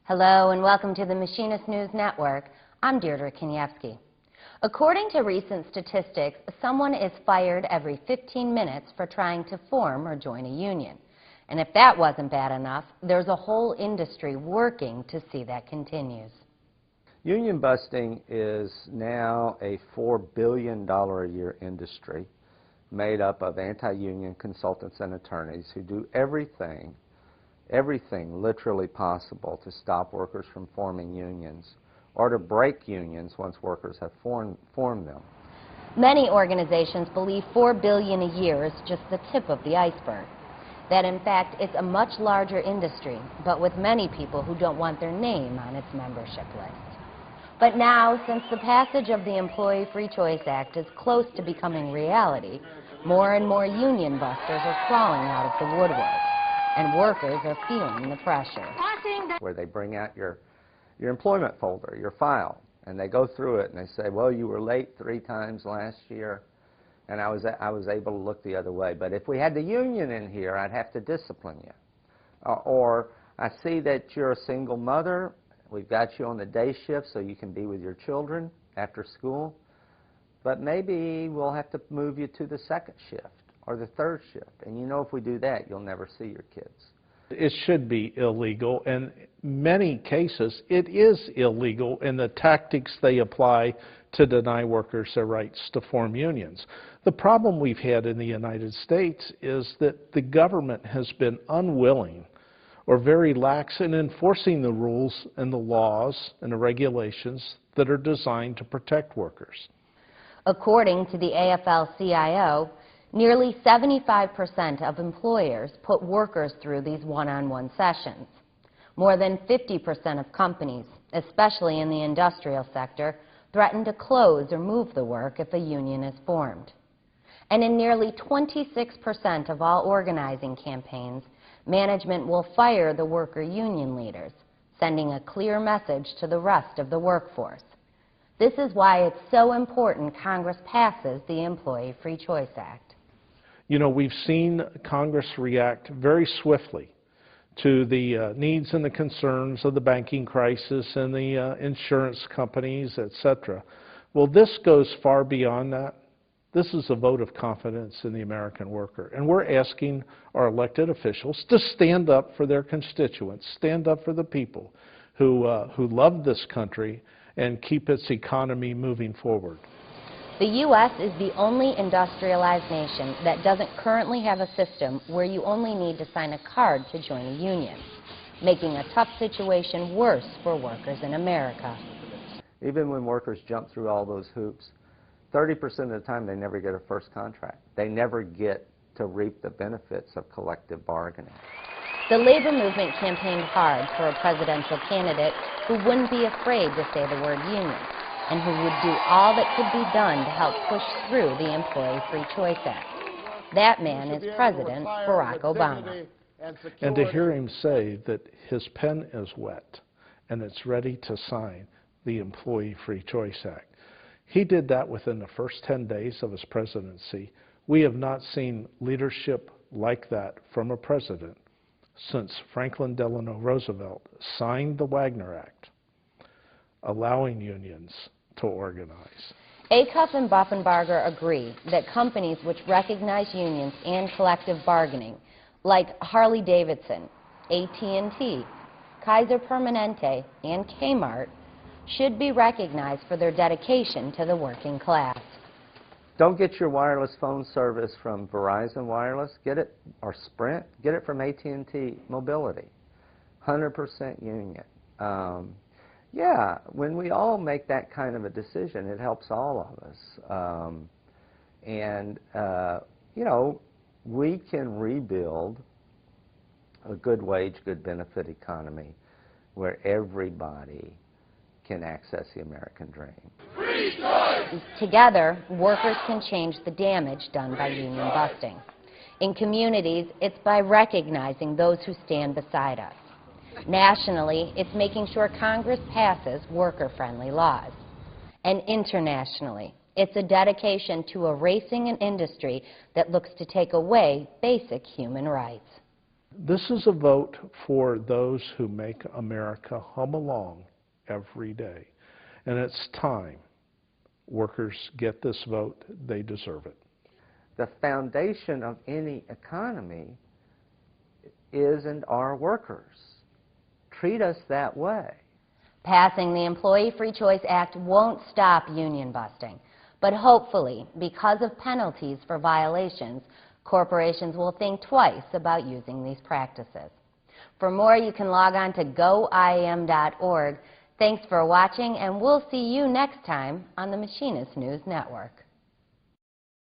Hello and welcome to the Machinist News Network. I'm Deirdre Kanievsky. According to recent statistics, someone is fired every 15 minutes for trying to form or join a union. And if that wasn't bad enough, there's a whole industry working to see that continues. Union busting is now a $4 billion a year industry made up of anti-union consultants and attorneys who do everything literally possible to stop workers from forming unions or to break unions once workers have formed them. Many organizations believe $4 billion a year is just the tip of the iceberg. That in fact it's a much larger industry, but with many people who don't want their name on its membership list. But now, since the passage of the Employee Free Choice Act is close to becoming reality, more and more union busters are crawling out of the woodwork, and workers are feeling the pressure. Where they bring out your employment folder, your file, and they go through it and they say, well, you were late 3 times last year, and I was able to look the other way. But if we had the union in here, I'd have to discipline you. Or I see that you're a single mother. We've got you on the day shift so you can be with your children after school. But maybe we'll have to move you to the second shift or the third shift. And you know if we do that, you'll never see your kids. It should be illegal. In many cases, it is illegal in the tactics they apply to deny workers their rights to form unions. The problem we've had in the United States is that the government has been unwilling or very lax in enforcing the rules and the laws and the regulations that are designed to protect workers. According to the AFL-CIO, nearly 75% of employers put workers through these one-on-one sessions. More than 50% of companies, especially in the industrial sector, threaten to close or move the work if a union is formed. And in nearly 26% of all organizing campaigns, management will fire the worker union leaders, sending a clear message to the rest of the workforce. This is why it's so important Congress passes the Employee Free Choice Act. You know, we've seen Congress react very swiftly to the needs and the concerns of the banking crisis and the insurance companies, etc. Well, this goes far beyond that. This is a vote of confidence in the American worker. And we're asking our elected officials to stand up for their constituents, stand up for the people who love this country and keep its economy moving forward. The U.S. is the only industrialized nation that doesn't currently have a system where you only need to sign a card to join a union, making a tough situation worse for workers in America. Even when workers jump through all those hoops, 30% of the time they never get a first contract. They never get to reap the benefits of collective bargaining. The labor movement campaigned hard for a presidential candidate who wouldn't be afraid to say the word union, and who would do all that could be done to help push through the Employee Free Choice Act. That man is President Barack Obama. And to hear him say that his pen is wet and it's ready to sign the Employee Free Choice Act. He did that within the first 10 days of his presidency. We have not seen leadership like that from a president since Franklin Delano Roosevelt signed the Wagner Act, allowing unions to organize. Acuff and Buffenbarger agree that companies which recognize unions and collective bargaining, like Harley-Davidson, AT&T, Kaiser Permanente, and Kmart, should be recognized for their dedication to the working class. Don't get your wireless phone service from Verizon Wireless, get it, or Sprint, get it from AT&T Mobility, 100% union. Yeah, when we all make that kind of a decision, it helps all of us. You know, we can rebuild a good wage, good benefit economy where everybody can access the American dream. Together, workers can change the damage done by union busting. In communities, it's by recognizing those who stand beside us. Nationally, it's making sure Congress passes worker-friendly laws. And internationally, it's a dedication to erasing an industry that looks to take away basic human rights. This is a vote for those who make America hum along every day. And it's time workers get this vote. They deserve it. The foundation of any economy is and are workers. Treat us that way. Passing the Employee Free Choice Act won't stop union busting, but hopefully, because of penalties for violations, corporations will think twice about using these practices. For more, you can log on to goiam.org. Thanks for watching, and we'll see you next time on the Machinist News Network.